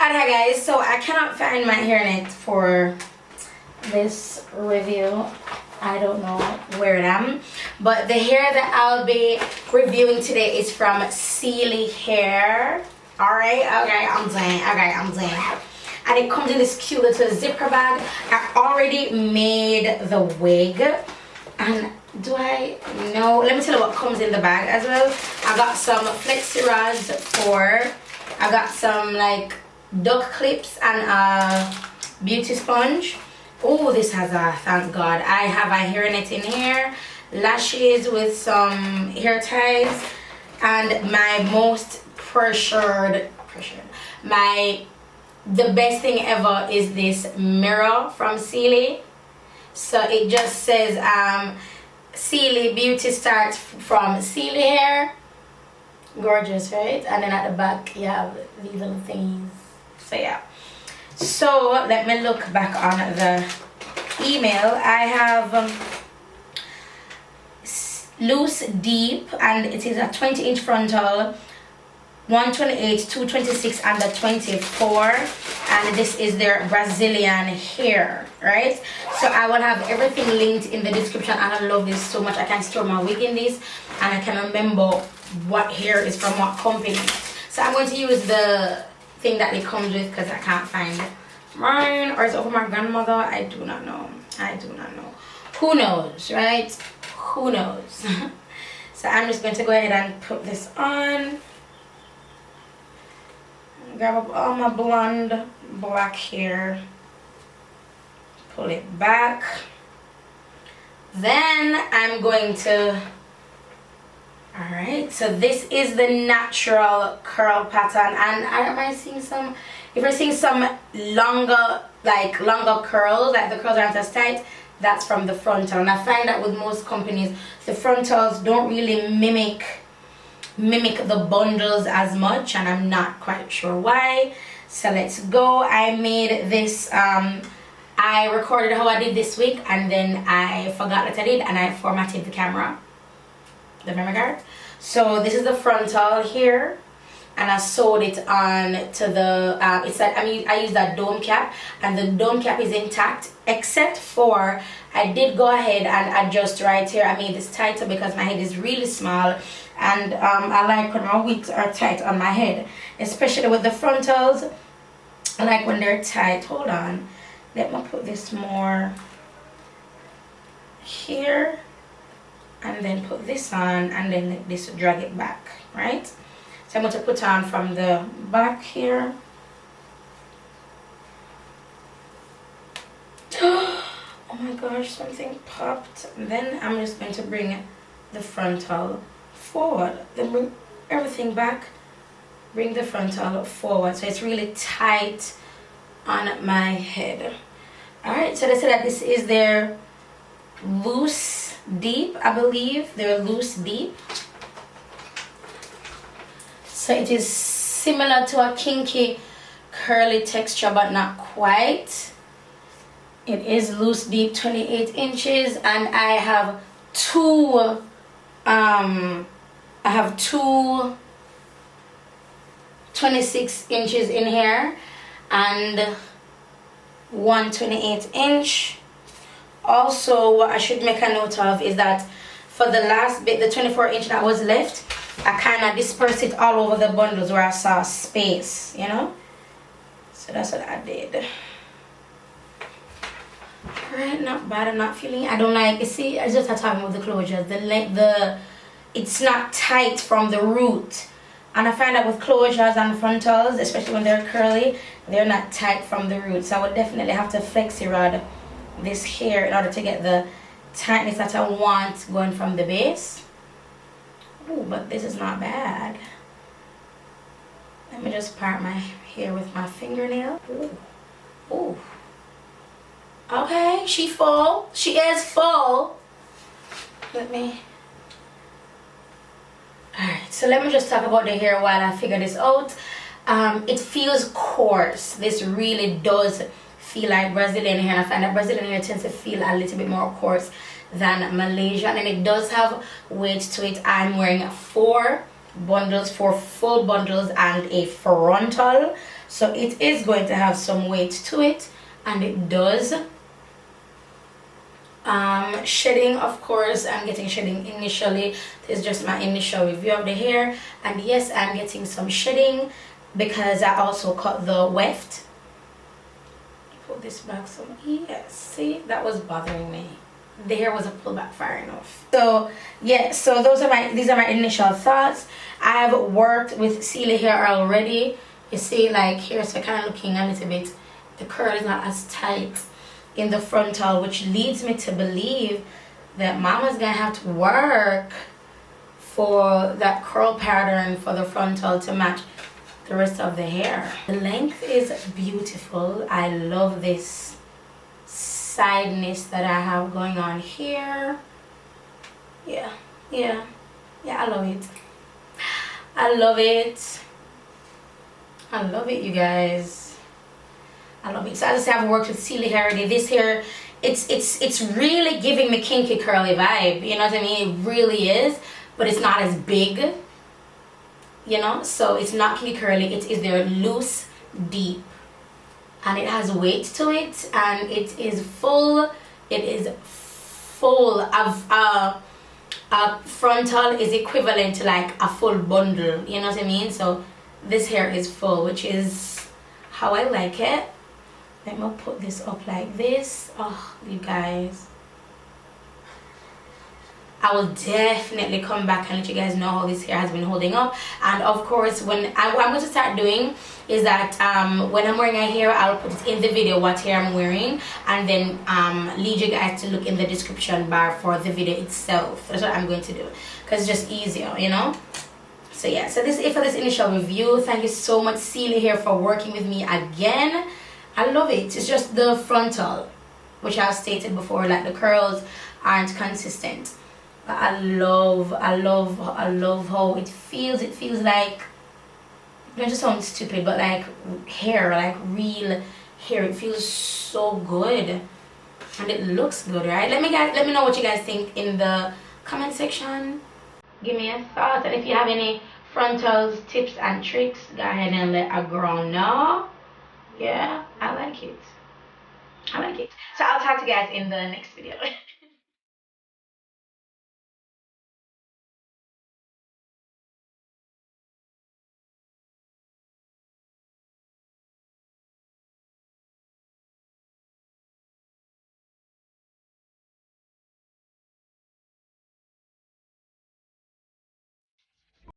Alright guys, so I cannot find my hairnet for this review. I don't know where it am, but the hair that I'll be reviewing today is from Celie Hair. Alright, okay, I'm done. And it comes in this cute little zipper bag. I already made the wig. And do I know? Let me tell you what comes in the bag as well. I got some flexi rods I got some like duck clips and a beauty sponge. Oh, this has a, thank God, I have a hairnet in here, lashes with some hair ties, and my most the best thing ever is this mirror from Celie. So it just says Celie beauty starts from Celie Hair. Gorgeous, right? And then at the back you have these little things. So yeah, so let me look back on the email. I have loose deep, and it is a 20-inch frontal, 128, 226, and the 24, and this is their Brazilian hair, right? So I will have everything linked in the description, and I love this so much. I can store my wig in this, and I can remember what hair is from what company. So I'm going to use the thing that it comes with because I can't find mine, or is it over my grandmother? I do not know. Who knows, right? Who knows? So I'm just going to go ahead and put this on. Grab up all my blonde black hair, pull it back. Then I'm going to, alright, so this is the natural curl pattern, and am I seeing some, if you're seeing some longer curls, like the curls aren't as tight, that's from the frontal. And I find that with most companies, the frontals don't really mimic the bundles as much, and I'm not quite sure why. So let's go. I made this, I recorded how I did this week, and then I forgot that I did, and I formatted the camera, the memory card. So this is the frontal here, and I sewed it on to the it's like, I used that dome cap, and the dome cap is intact, except for I did go ahead and adjust right here. I made this tighter because my head is really small, and I like when my wigs are tight on my head, especially with the frontals. I like when they're tight. Hold on, let me put this more here, and then put this on, and then let this drag it back, right? So I'm going to put on from the back here. Oh my gosh, something popped. And then I'm just going to bring the frontal forward, then bring everything back, bring the frontal forward, so it's really tight on my head. Alright, so they said that this is their loose deep, I believe, their loose deep. So it is similar to a kinky curly texture, but not quite. It is loose deep, 28 inches, and I have two 26 inches in here and one 28 inch. Also, what I should make a note of is that for the last bit, the 24 inch that was left, I kind of dispersed it all over the bundles where I saw space, you know. So that's what I did. Alright, not bad. I'm not feeling, I don't like, you see, I just had talking with the closures, it's not tight from the root, and I find that with closures and frontals, especially when they're curly, they're not tight from the root. So I would definitely have to flexi rod this hair in order to get the tightness that I want going from the base. Oh, but this is not bad. Let me just part my hair with my fingernail. Ooh. Ooh. Okay, she full. She is full. Let me. Alright, so let me just talk about the hair while I figure this out. It feels coarse. This really does feel like Brazilian hair. I find that Brazilian hair tends to feel a little bit more coarse than Malaysian, and it does have weight to it. I'm wearing 4 bundles, 4 full bundles and a frontal. so it is going to have some weight to it, and it does. Shedding, of course, I'm getting shedding initially. This is just my initial review of the hair, and yes, I'm getting some shedding because I also cut the weft. Pull this back some. Yes, see, that was bothering me. The hair wasn't pulled back far enough. So yeah, so these are my initial thoughts. I've worked with Celie Hair already. You see, like here, so kind of looking a little bit, the curl is not as tight in the frontal, which leads me to believe that mama's gonna have to work for that curl pattern for the frontal to match the rest of the hair. The length is beautiful. I love this sideness that I have going on here. Yeah, I love it. I love it, you guys. I love it. So as I said, I've worked with Celie Hair. This hair, it's really giving me kinky curly vibe. You know what I mean? It really is, but it's not as big. You know, so it's not kinky curly. It is there loose, deep, and it has weight to it, and it is full. It is full of a frontal is equivalent to like a full bundle. You know what I mean? So this hair is full, which is how I like it. Let me put this up like this. Oh, you guys, I will definitely come back and let you guys know how this hair has been holding up. And of course, what I'm going to start doing is that when I'm wearing a hair, I'll put it in the video what hair I'm wearing, and then lead you guys to look in the description bar for the video itself. That's what I'm going to do, because it's just easier, you know. So yeah, so this is it for this initial review. Thank you so much, Celie Hair, for working with me again. I love it. It's just the frontal, which I've stated before, like the curls aren't consistent. But I love how it feels. It feels like, don't just sound stupid, but like hair, like real hair. It feels so good, and it looks good, right? Let me know what you guys think in the comment section. Give me a thought, and if you have any frontals tips and tricks, go ahead and let a girl know. Yeah, I like it. So I'll talk to you guys in the next video.